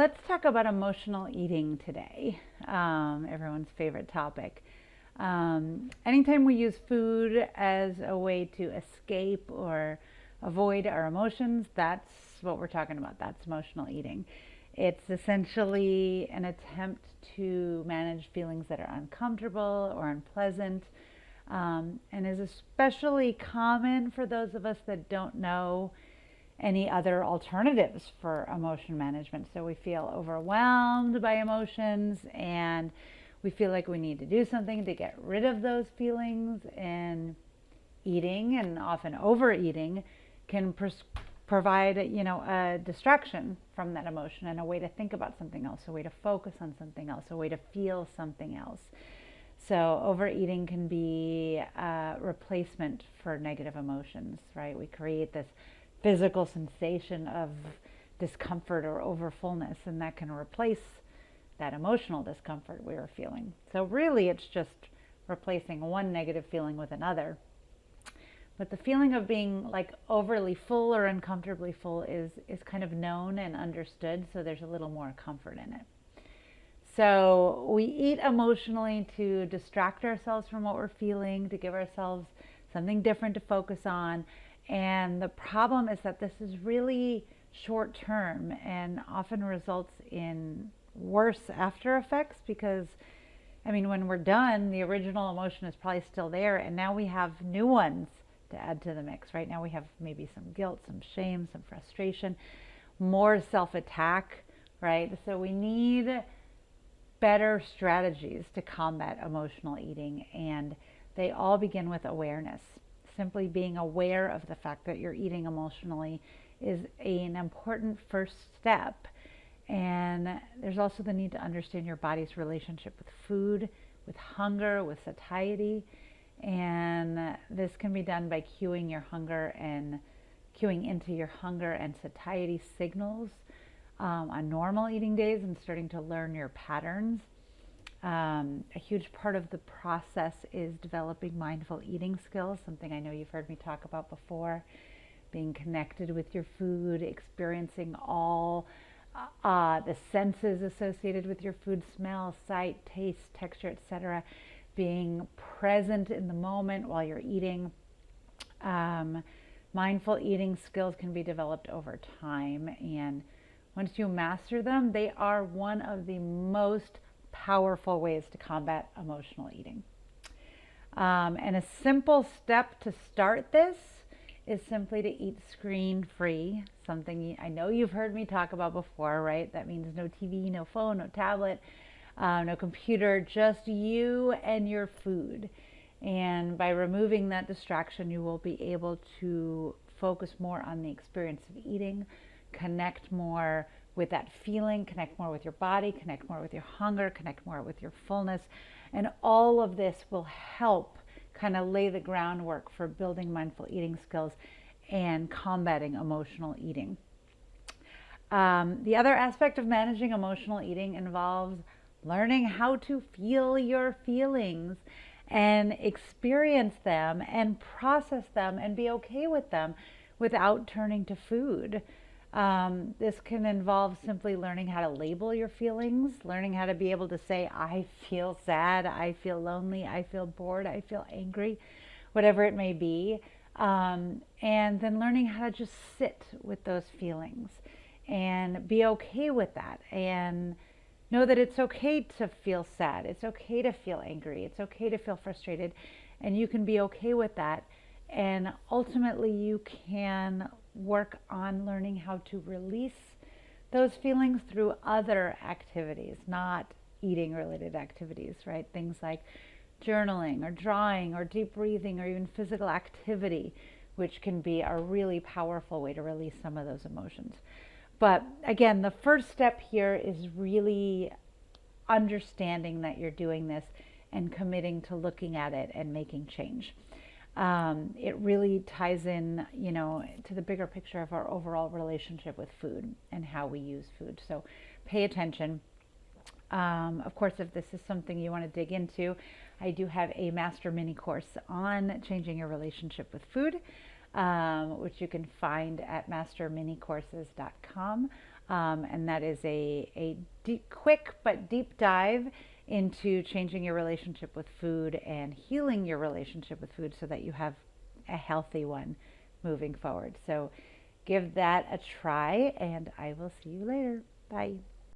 let's talk about emotional eating today, everyone's favorite topic. Anytime we use food as a way to escape or avoid our emotions, that's what we're talking about. That's emotional eating. It's essentially an attempt to manage feelings that are uncomfortable or unpleasant, and is especially common for those of us that don't know any other alternatives for emotion management. So we feel overwhelmed by emotions and we feel like we need to do something to get rid of those feelings, and eating, and often overeating, can provide a distraction from that emotion and a way to think about something else, a way to focus on something else, a way to feel something else. So overeating can be a replacement for negative emotions, right? We create this physical sensation of discomfort or overfullness, and that can replace that emotional discomfort we were feeling. So really it's just replacing one negative feeling with another. But the feeling of being like overly full or uncomfortably full is kind of known and understood, so there's a little more comfort in it. So we eat emotionally to distract ourselves from what we're feeling, to give ourselves something different to focus on. And the problem is that this is really short term and often results in worse after effects, because when we're done, the original emotion is probably still there, and now we have new ones to add to the mix. Right now we have maybe some guilt, some shame, some frustration, more self-attack, right? So we need better strategies to combat emotional eating, and they all begin with awareness. Simply being aware of the fact that you're eating emotionally is an important first step. And there's also the need to understand your body's relationship with food, with hunger, with satiety. And this can be done by cueing into your hunger and satiety signals on normal eating days, and starting to learn your patterns. A huge part of the process is developing mindful eating skills, something I know you've heard me talk about before. Being connected with your food, experiencing all the senses associated with your food: smell, sight, taste, texture, etc. Being present in the moment while you're eating. Mindful eating skills can be developed over time, and once you master them, they are one of the most powerful ways to combat emotional eating. And a simple step to start this is simply to eat screen-free, something I know you've heard me talk about before, right? That means no TV, no phone, no tablet, no computer, just you and your food. And by removing that distraction, you will be able to focus more on the experience of eating, connect more with that feeling, connect more with your body, connect more with your hunger, connect more with your fullness. And all of this will help kind of lay the groundwork for building mindful eating skills and combating emotional eating. The other aspect of managing emotional eating involves learning how to feel your feelings and experience them and process them and be okay with them without turning to food. This can involve simply learning how to label your feelings, learning how to be able to say, I feel sad, I feel lonely, I feel bored, I feel angry, whatever it may be. And then learning how to just sit with those feelings and be okay with that, and know that it's okay to feel sad, it's okay to feel angry, it's okay to feel frustrated, and you can be okay with that. And ultimately you can work on learning how to release those feelings through other activities, not eating related activities, right? Things like journaling or drawing or deep breathing or even physical activity, which can be a really powerful way to release some of those emotions. But again, the first step here is really understanding that you're doing this and committing to looking at it and making change. It really ties in, to the bigger picture of our overall relationship with food and how we use food. So pay attention. Of course, if this is something you want to dig into, I do have a master mini course on changing your relationship with food, which you can find at masterminicourses.com. And that is a quick but deep dive into changing your relationship with food and healing your relationship with food so that you have a healthy one moving forward. So give that a try, and I will see you later. Bye.